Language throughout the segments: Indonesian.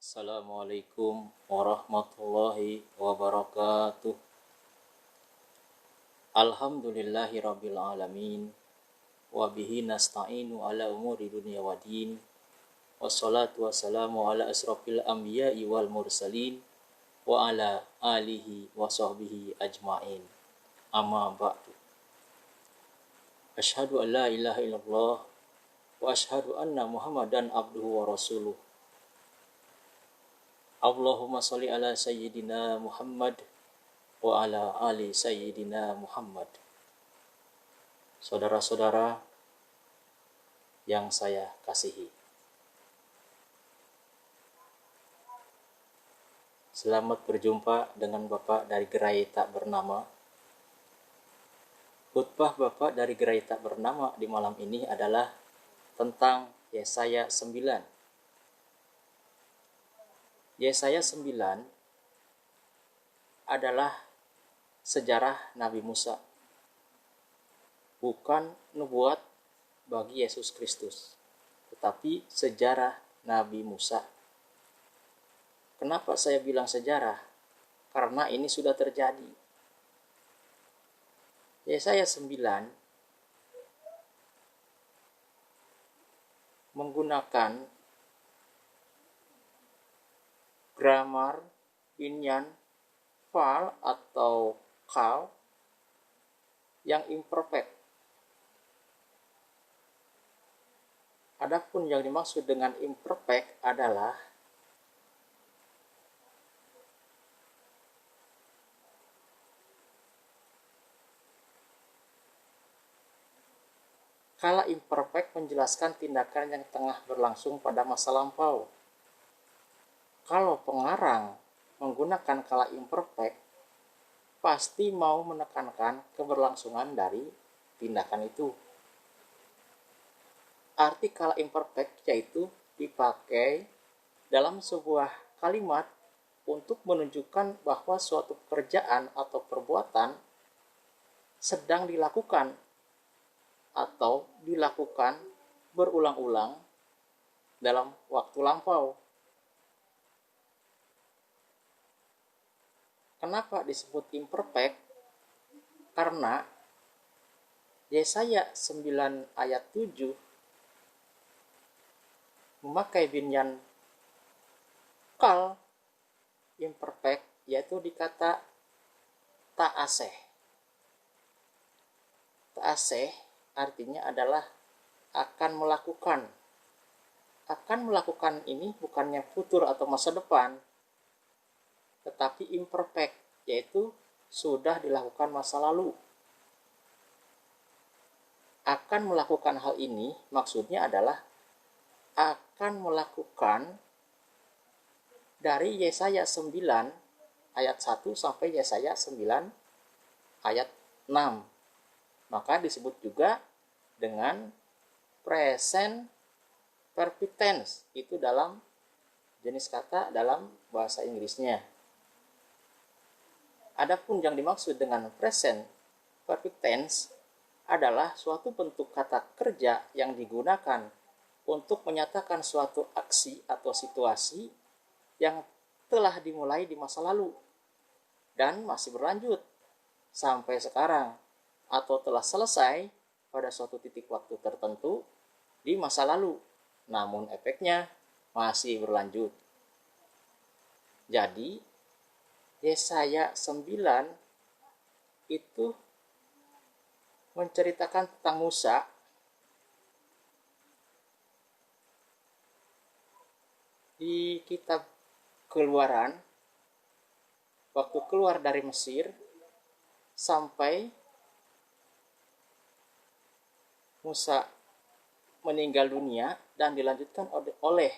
Assalamualaikum warahmatullahi wabarakatuh. Alhamdulillahi rabbil alamin. Wabihi nasta'inu ala umuri dunia wa din. Wassalatu wassalamu ala asrafil anbiya'i wal mursalin. Wa ala alihi wa sahbihi ajma'in. Amma ba'du. Ashhadu an la ilaha illallah. Wa ashhadu anna muhammadan abduhu wa rasuluh. Allahumma sholli ala sayyidina Muhammad wa ala ali sayyidina Muhammad. Saudara-saudara yang saya kasihi, selamat berjumpa dengan Bapak dari Gerai Tak Bernama. Khutbah Bapak dari Gerai Tak Bernama di malam ini adalah tentang Yesaya 9. Yesaya 9 adalah sejarah Nabi Musa, bukan nubuat bagi Yesus Kristus, tetapi sejarah Nabi Musa. Kenapa saya bilang sejarah? Karena ini sudah terjadi. Yesaya 9 menggunakan grammar binyan fal atau kal yang imperfect. Adapun yang dimaksud dengan imperfect adalah kala imperfect menjelaskan tindakan yang tengah berlangsung pada masa lampau. Kalau pengarang menggunakan kala imperfect, pasti mau menekankan keberlangsungan dari tindakan itu. Arti kala imperfect yaitu dipakai dalam sebuah kalimat untuk menunjukkan bahwa suatu pekerjaan atau perbuatan sedang dilakukan atau dilakukan berulang-ulang dalam waktu lampau. Kenapa disebut imperfect? Karena Yesaya 9 ayat 7 memakai binyan kal imperfect, yaitu di kata ta'aseh. Ta'aseh artinya adalah akan melakukan. Akan melakukan ini bukannya futur atau masa depan, tetapi imperfect, yaitu sudah dilakukan masa lalu. Akan melakukan hal ini maksudnya adalah akan melakukan dari Yesaya 9 ayat 1 sampai Yesaya 9 ayat 6. Maka disebut juga dengan present perfect tense. Itu dalam jenis kata dalam bahasa Inggrisnya. Adapun yang dimaksud dengan present perfect tense adalah suatu bentuk kata kerja yang digunakan untuk menyatakan suatu aksi atau situasi yang telah dimulai di masa lalu dan masih berlanjut sampai sekarang, atau telah selesai pada suatu titik waktu tertentu di masa lalu, namun efeknya masih berlanjut. Jadi Yesaya 9 itu menceritakan tentang Musa di kitab Keluaran, waktu keluar dari Mesir sampai Musa meninggal dunia dan dilanjutkan oleh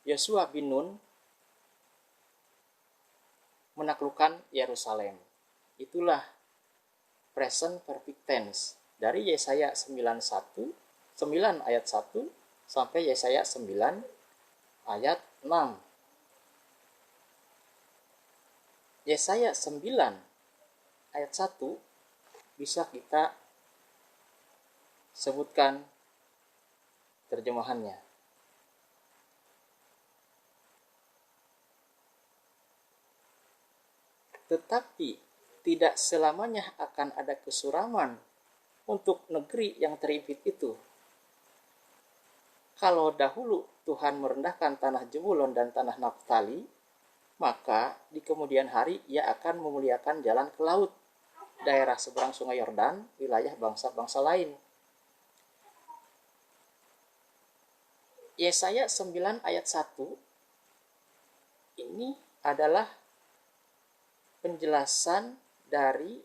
Yosua bin Nun menaklukkan Yerusalem. Itulah present perfect tense dari Yesaya 9 ayat 1 sampai Yesaya 9 ayat 6. Yesaya 9 ayat 1 bisa kita sebutkan terjemahannya. Tetapi tidak selamanya akan ada kesuraman untuk negeri yang terimpit itu. Kalau dahulu Tuhan merendahkan tanah Zebulon dan tanah Naftali, maka di kemudian hari Ia akan memuliakan jalan ke laut, daerah seberang sungai Yordan, wilayah bangsa-bangsa lain. Yesaya 9 ayat 1 ini adalah penjelasan dari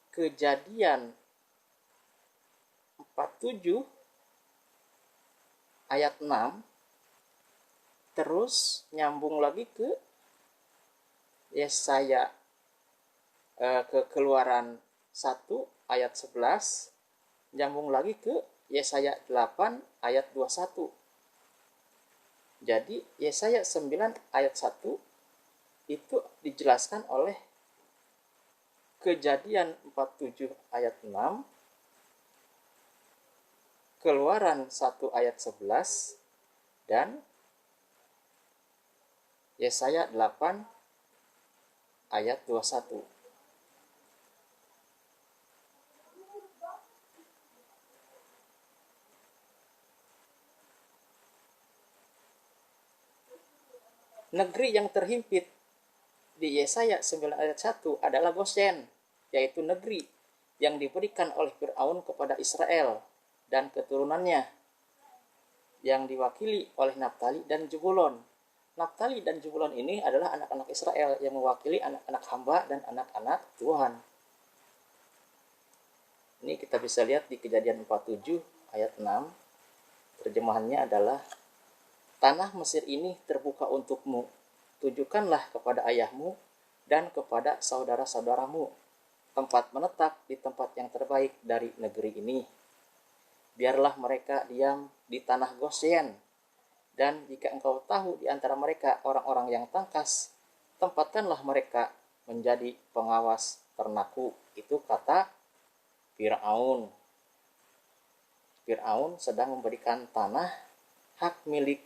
Kejadian 47 ayat 6, terus nyambung lagi ke Yesaya ke Keluaran 1 ayat 11, nyambung lagi ke Yesaya 8 ayat 21. Jadi Yesaya 9 ayat 1 itu dijelaskan oleh Kejadian 47 ayat 6, Keluaran 1 ayat 11, dan Yesaya 8 ayat 21. Negeri yang terhimpit di Yesaya 9 ayat 1 adalah Goshen, yaitu negeri yang diberikan oleh Fir'aun kepada Israel dan keturunannya, yang diwakili oleh Naftali dan Zebulon. Naftali dan Zebulon ini adalah anak-anak Israel yang mewakili anak-anak hamba dan anak-anak Tuhan. Ini kita bisa lihat di Kejadian 47 ayat 6. Terjemahannya adalah, tanah Mesir ini terbuka untukmu, tujukanlah kepada ayahmu dan kepada saudara-saudaramu tempat menetap di tempat yang terbaik dari negeri ini. Biarlah mereka diam di tanah Goshen, dan jika engkau tahu di antara mereka orang-orang yang tangkas, tempatkanlah mereka menjadi pengawas ternakku. Itu kata Fir'aun. Fir'aun sedang memberikan tanah hak milik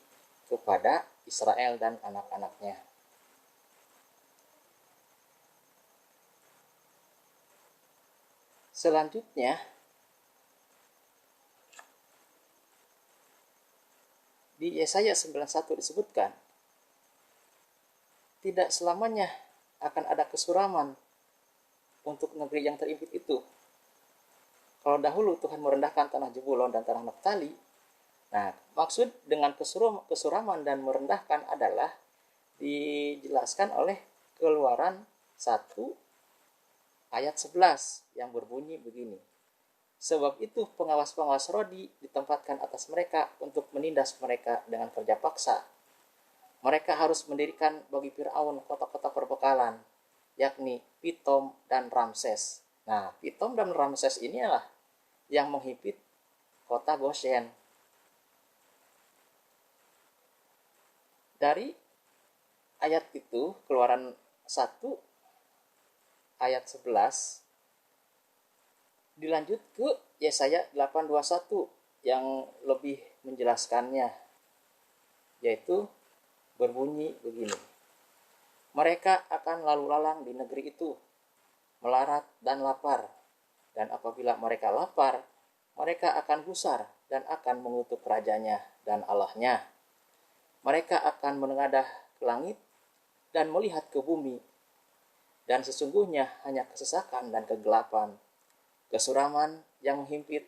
kepada Israel dan anak-anaknya. Selanjutnya, di Yesaya 9:1 disebutkan, tidak selamanya akan ada kesuraman untuk negeri yang terimpit itu. Kalau dahulu Tuhan merendahkan tanah Zebulon dan tanah Naftali, nah, maksud dengan kesuraman dan merendahkan adalah dijelaskan oleh Keluaran 1 ayat 11 yang berbunyi begini. Sebab itu pengawas-pengawas rodi ditempatkan atas mereka untuk menindas mereka dengan kerja paksa. Mereka harus mendirikan bagi Fir'aun kota-kota perbekalan, yakni Pitom dan Ramses. Nah, Pitom dan Ramses inilah yang menghimpit kota Goshen. Dari ayat itu, Keluaran 1 ayat 11, dilanjut ke Yesaya 8:21 yang lebih menjelaskannya, yaitu berbunyi begini. Mereka akan lalu lalang di negeri itu, melarat dan lapar, dan apabila mereka lapar, mereka akan gusar dan akan mengutuk rajanya dan Allahnya. Mereka akan menengadah ke langit dan melihat ke bumi, dan sesungguhnya hanya kesesakan dan kegelapan, kesuraman yang menghimpit,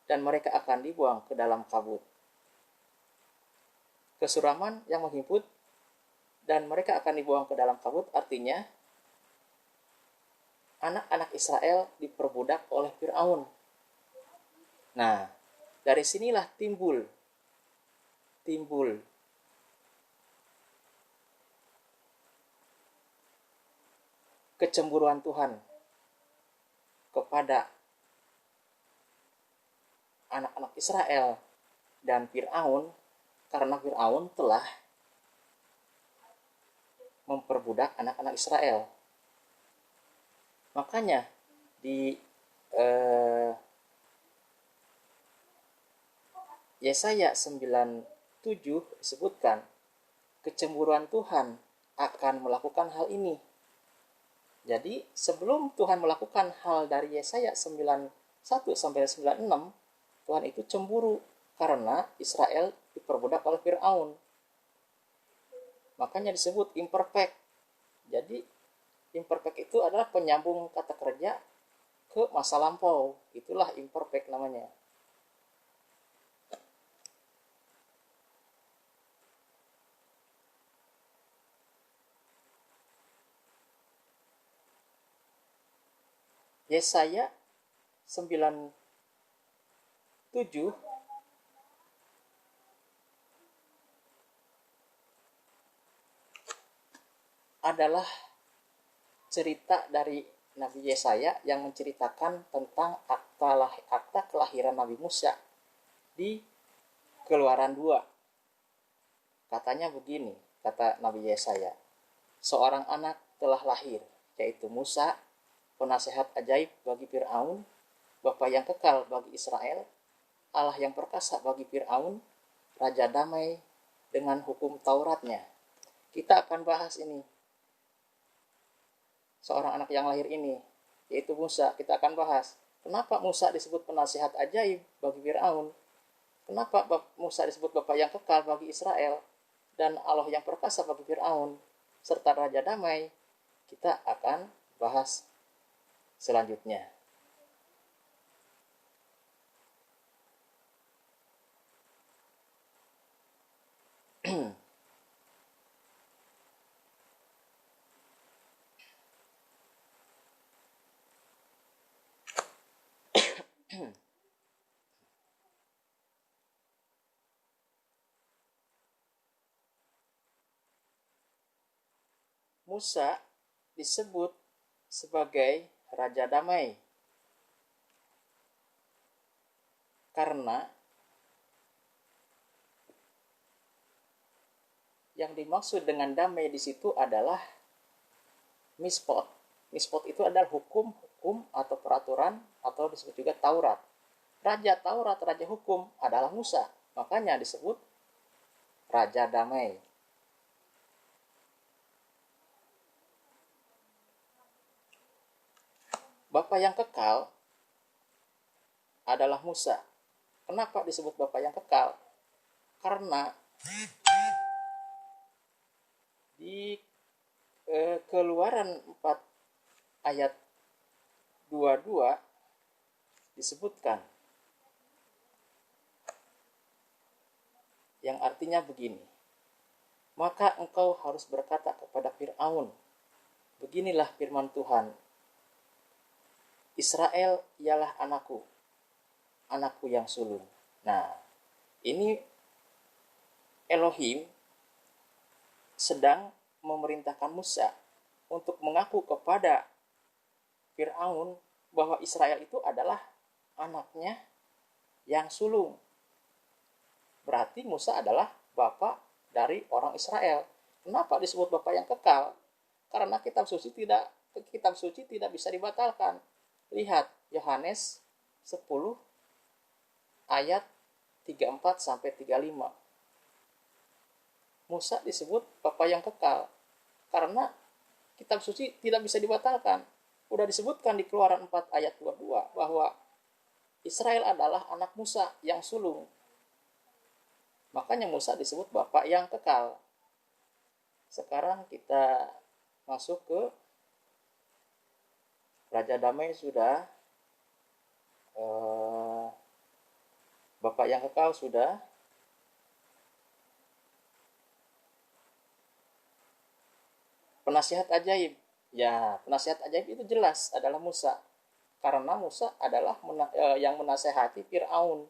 dan mereka akan dibuang ke dalam kabut. Kesuraman yang menghimpit dan mereka akan dibuang ke dalam kabut artinya anak-anak Israel diperbudak oleh Fir'aun. Nah, dari sinilah timbul kecemburuan Tuhan kepada anak-anak Israel dan Fir'aun, karena Fir'aun telah memperbudak anak-anak Israel. Makanya di Yesaya 9:7 disebutkan kecemburuan Tuhan akan melakukan hal ini. Jadi sebelum Tuhan melakukan hal dari Yesaya 91 sampai 96, Tuhan itu cemburu karena Israel diperbudak oleh Fir'aun. Makanya disebut imperfect. Jadi imperfect itu adalah penyambung kata kerja ke masa lampau. Itulah imperfect namanya. Yesaya 97 adalah cerita dari Nabi Yesaya yang menceritakan tentang akta kelahiran Nabi Musa di Keluaran 2. Katanya begini, kata Nabi Yesaya, seorang anak telah lahir, yaitu Musa, penasehat ajaib bagi Fir'aun, bapa yang kekal bagi Israel, Allah yang perkasa bagi Fir'aun, raja damai dengan hukum Tauratnya. Kita akan bahas ini. Seorang anak yang lahir ini, yaitu Musa, kita akan bahas. Kenapa Musa disebut penasehat ajaib bagi Fir'aun? Kenapa Musa disebut bapa yang kekal bagi Israel? Dan Allah yang perkasa bagi Fir'aun, serta raja damai? Kita akan bahas selanjutnya. Musa disebut sebagai raja damai karena yang dimaksud dengan damai di situ adalah mispot. Mispot itu adalah hukum atau peraturan atau disebut juga Taurat. Raja Taurat, raja hukum adalah Musa. Makanya disebut raja damai. Bapa yang kekal adalah Musa. Kenapa disebut bapa yang kekal? Karena di Keluaran 4 ayat 22 disebutkan yang artinya begini, maka engkau harus berkata kepada Fir'aun, beginilah firman Tuhan, Israel ialah anakku yang sulung. Nah, ini Elohim sedang memerintahkan Musa untuk mengaku kepada Fir'aun bahwa Israel itu adalah anaknya yang sulung. Berarti Musa adalah bapak dari orang Israel. Kenapa disebut bapak yang kekal? Karena kitab suci tidak bisa dibatalkan. Lihat Yohanes 10 ayat 34 sampai 35. Musa disebut bapak yang kekal karena kitab suci tidak bisa dibatalkan. Udah disebutkan di Keluaran 4 ayat 22 bahwa Israel adalah anak Musa yang sulung. Makanya Musa disebut bapak yang kekal. Sekarang kita masuk ke Raja Damai sudah, bapak yang kekal sudah. Penasihat ajaib. Ya, penasihat ajaib itu jelas adalah Musa. Karena Musa adalah yang menasehati Fir'aun.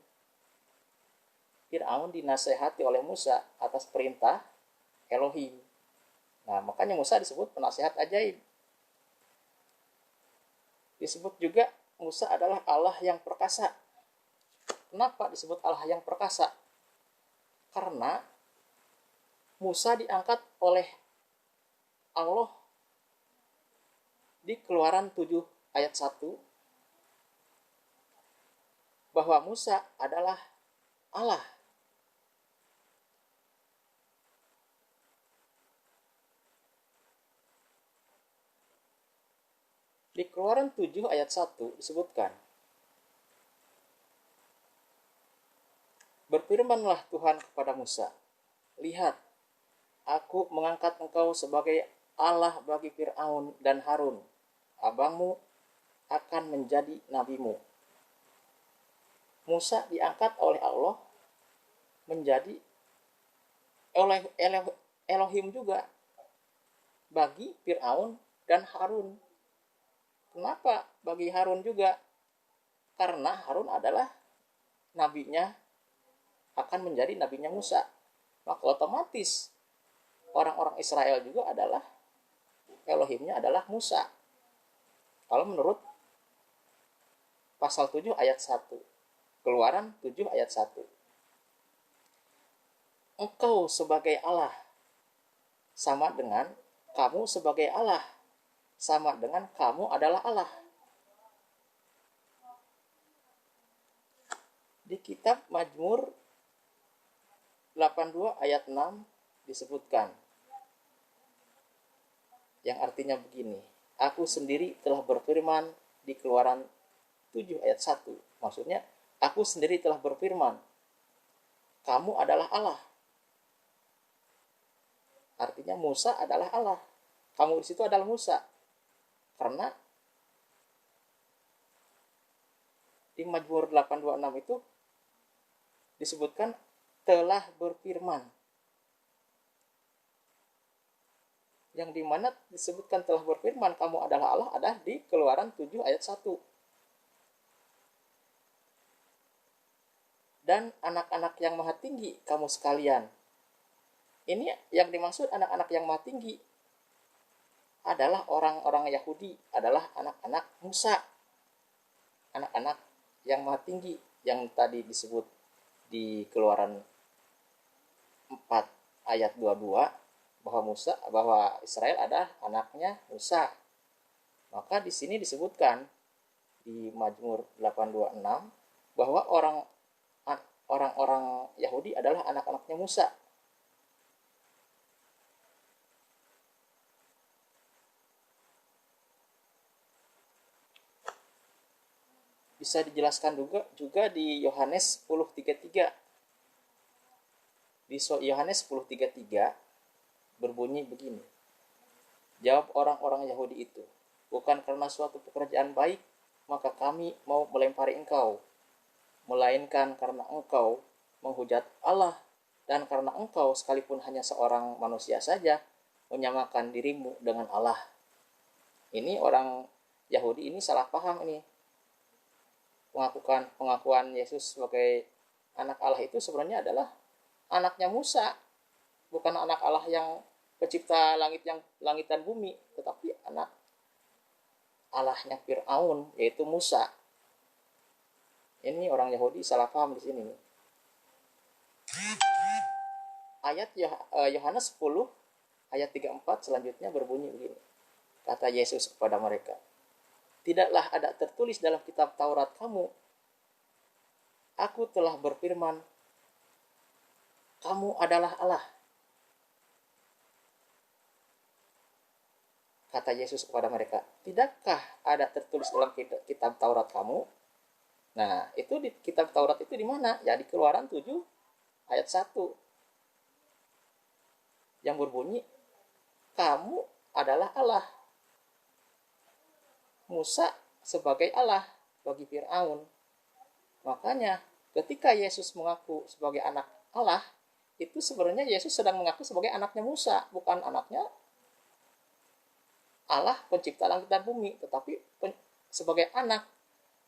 Fir'aun dinasehati oleh Musa atas perintah Elohim. Nah, makanya Musa disebut penasihat ajaib. Disebut juga Musa adalah Allah yang perkasa. Kenapa disebut Allah yang perkasa? Karena Musa diangkat oleh Allah di Keluaran 7 ayat 1 bahwa Musa adalah Allah. Di Keluaran 7 ayat 1 disebutkan, berfirmanlah Tuhan kepada Musa, lihat, aku mengangkat engkau sebagai Allah bagi Fir'aun dan Harun. Abangmu akan menjadi nabimu. Musa diangkat oleh Allah menjadi Elohim juga bagi Fir'aun dan Harun. Kenapa bagi Harun juga? Karena Harun adalah nabinya, akan menjadi nabinya Musa. Maka otomatis orang-orang Israel juga adalah Elohimnya adalah Musa. Kalau menurut pasal 7 ayat 1. Keluaran 7 ayat 1. Engkau sebagai Allah sama dengan kamu sebagai Allah, sama dengan kamu adalah Allah. Di kitab Mazmur 82 ayat 6 disebutkan, yang artinya begini, aku sendiri telah berfirman di Keluaran 7 ayat 1. Maksudnya, aku sendiri telah berfirman, kamu adalah Allah. Artinya Musa adalah Allah. Kamu di situ adalah Musa. Karena di Mazmur 826 itu disebutkan telah berfirman. Yang dimana disebutkan telah berfirman kamu adalah Allah adalah di Keluaran 7 ayat 1. Dan anak-anak yang maha tinggi kamu sekalian. Ini yang dimaksud anak-anak yang maha tinggi adalah orang-orang Yahudi, adalah anak-anak Musa. Anak-anak yang maha tinggi yang tadi disebut di Keluaran 4 ayat 22 bahwa Israel adalah anaknya Musa. Maka di sini disebutkan di Mazmur 826 bahwa orang-orang Yahudi adalah anak-anaknya Musa. Bisa dijelaskan juga di Yohanes 10:33. Di Yohanes 10:33 berbunyi begini. Jawab orang-orang Yahudi itu, bukan karena suatu pekerjaan baik, maka kami mau melempari engkau, melainkan karena engkau menghujat Allah, dan karena engkau sekalipun hanya seorang manusia saja, menyamakan dirimu dengan Allah. Ini orang Yahudi ini salah paham ini. Pengakuan Yesus sebagai anak Allah itu sebenarnya adalah anaknya Musa, bukan anak Allah yang pencipta langit dan bumi, tetapi anak Allahnya Fir'aun, yaitu Musa. Ini orang Yahudi salah paham di sini. Ayat Yohanes 10 ayat 34 selanjutnya berbunyi begini. Kata Yesus kepada mereka, tidaklah ada tertulis dalam kitab Taurat kamu, aku telah berfirman, kamu adalah Allah. Kata Yesus kepada mereka, tidakkah ada tertulis dalam kitab Taurat kamu? Nah, itu di kitab Taurat itu di mana? Ya di Keluaran 7 ayat 1. Yang berbunyi, kamu adalah Allah. Musa sebagai Allah bagi Fir'aun. Makanya ketika Yesus mengaku sebagai anak Allah, itu sebenarnya Yesus sedang mengaku sebagai anaknya Musa, bukan anaknya Allah pencipta langit dan bumi, tetapi sebagai anak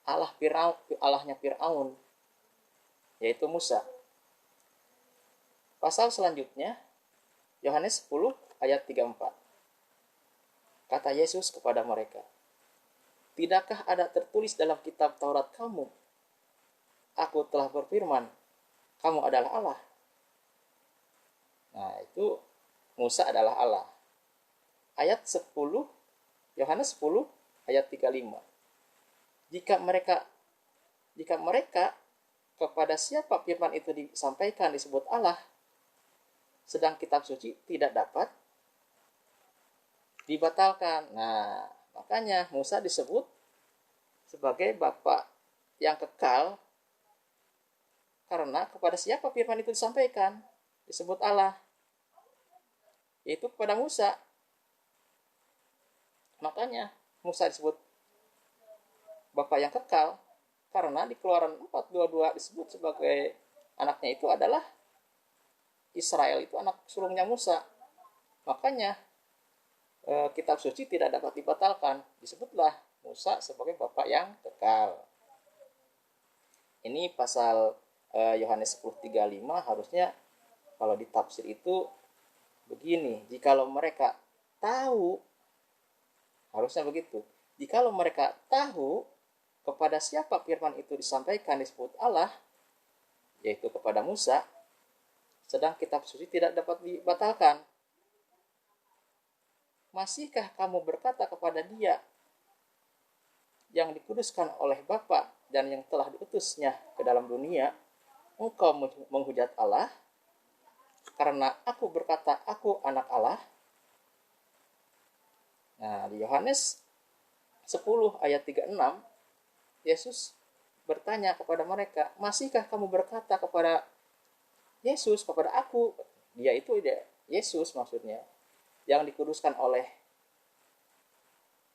Allah Fir'aun, Allahnya Fir'aun, yaitu Musa. Pasal selanjutnya Yohanes 10 ayat 34. Kata Yesus kepada mereka, tidakkah ada tertulis dalam kitab Taurat kamu, aku telah berfirman, kamu adalah Allah. Nah, itu Musa adalah Allah. Ayat 10, Yohanes 10 ayat 35. Jika mereka kepada siapa firman itu disampaikan disebut Allah, sedang kitab suci tidak dapat dibatalkan. Nah, Makanya Musa disebut sebagai Bapa yang kekal karena kepada siapa firman itu disampaikan? Disebut Allah, yaitu kepada Musa. Makanya Musa disebut Bapa yang kekal karena di Keluaran 4:22 disebut sebagai anaknya itu adalah Israel, itu anak sulungnya Musa. Makanya kitab suci tidak dapat dibatalkan. Disebutlah Musa sebagai Bapa yang kekal. Ini pasal Yohanes 10:35 harusnya kalau ditafsir itu begini, jikalau mereka tahu, harusnya begitu, jikalau mereka tahu kepada siapa firman itu disampaikan disebut Allah, yaitu kepada Musa, sedang kitab suci tidak dapat dibatalkan. Masihkah kamu berkata kepada dia yang dikuduskan oleh Bapa dan yang telah diutusnya ke dalam dunia, engkau menghujat Allah, karena aku berkata aku anak Allah? Nah, di Yohanes 10 ayat 36, Yesus bertanya kepada mereka, masihkah kamu berkata kepada Yesus, kepada aku? Dia itu Yesus maksudnya, yang dikuduskan oleh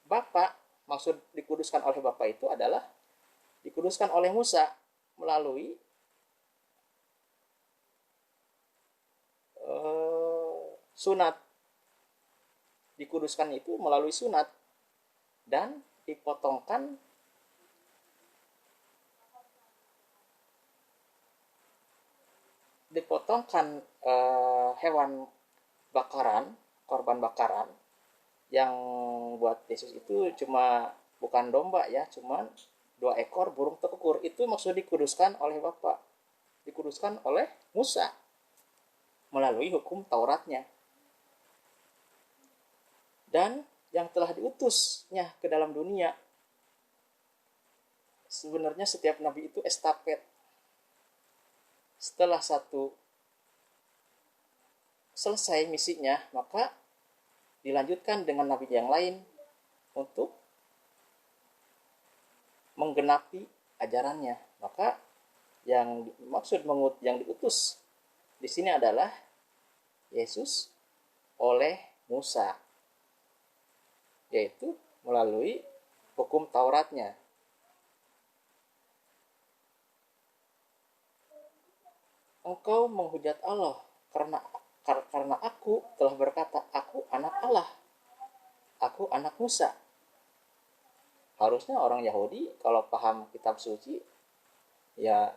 Bapa. Maksud dikuduskan oleh Bapa itu adalah dikuduskan oleh Musa melalui sunat. Dikuduskan itu melalui sunat dan dipotongkan hewan bakaran, korban bakaran yang buat Yesus itu bukan domba ya, cuman 2 ekor burung tekukur. Itu maksud dikuduskan oleh Bapa, dikuduskan oleh Musa melalui hukum Tauratnya. Dan yang telah diutusnya ke dalam dunia, sebenarnya setiap nabi itu estafet. Setelah satu selesai misinya, maka dilanjutkan dengan nabi yang lain untuk menggenapi ajarannya. Maka yang maksud yang diutus di sini adalah Yesus oleh Musa, yaitu melalui hukum Tauratnya. Engkau menghujat Allah karena aku telah berkata aku anak Allah, aku anak Musa. Harusnya orang Yahudi kalau paham kitab suci ya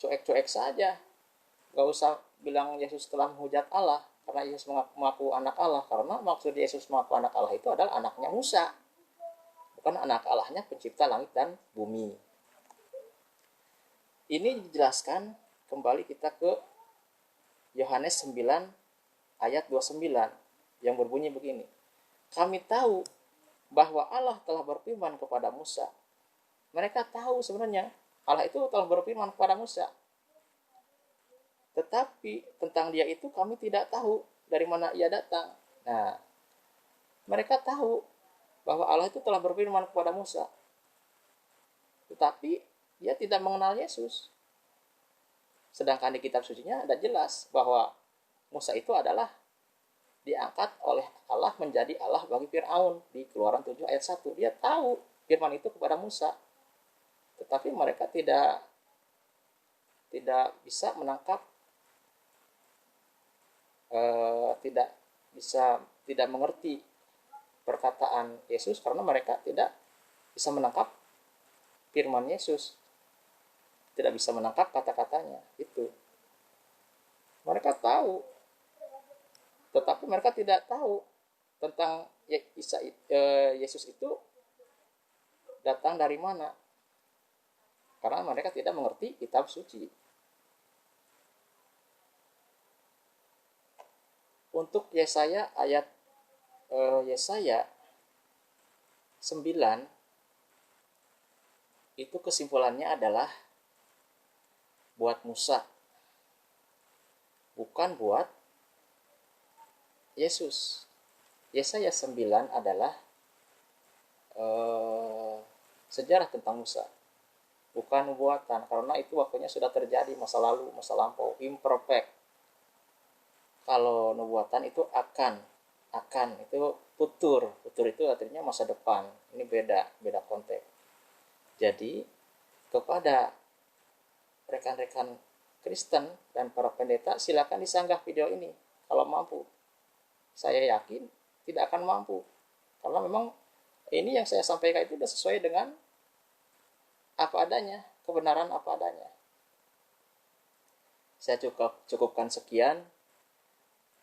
cuek-cuek saja, gak usah bilang Yesus telah menghujat Allah karena Yesus mengaku anak Allah, karena maksud Yesus mengaku anak Allah itu adalah anaknya Musa, bukan anak Allahnya pencipta langit dan bumi. Ini dijelaskan kembali kita ke Yohanes 9 ayat 29 yang berbunyi begini. Kami tahu bahwa Allah telah berfirman kepada Musa. Mereka tahu sebenarnya Allah itu telah berfirman kepada Musa. Tetapi tentang dia itu kami tidak tahu dari mana ia datang. Nah, mereka tahu bahwa Allah itu telah berfirman kepada Musa. Tetapi dia tidak mengenal Yesus. Sedangkan di kitab sucinya ada jelas bahwa Musa itu adalah diangkat oleh Allah menjadi Allah bagi Fir'aun di Keluaran 7 ayat 1. Dia tahu firman itu kepada Musa. Tetapi mereka tidak bisa menangkap, tidak mengerti perkataan Yesus karena mereka tidak bisa menangkap firman Yesus, tidak bisa menangkap kata-katanya. Itu mereka tahu, tetapi mereka tidak tahu tentang Yesus itu datang dari mana, karena mereka tidak mengerti kitab suci. Untuk Yesaya ayat Yesaya 9 itu kesimpulannya adalah buat Musa, bukan buat Yesus. Yesaya 9 adalah sejarah tentang Musa, bukan nubuatan, karena itu waktunya sudah terjadi, masa lalu, masa lampau, imperfect. Kalau nubuatan itu akan itu tutur itu artinya masa depan. Ini beda konteks. Jadi kepada rekan-rekan Kristen dan para pendeta, silakan disanggah video ini kalau mampu. Saya yakin tidak akan mampu, karena memang ini yang saya sampaikan itu sudah sesuai dengan apa adanya, kebenaran apa adanya. Saya cukupkan sekian.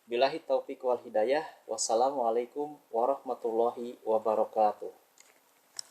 Billahi taufiq wal hidayah. Wassalamualaikum warahmatullahi wabarakatuh.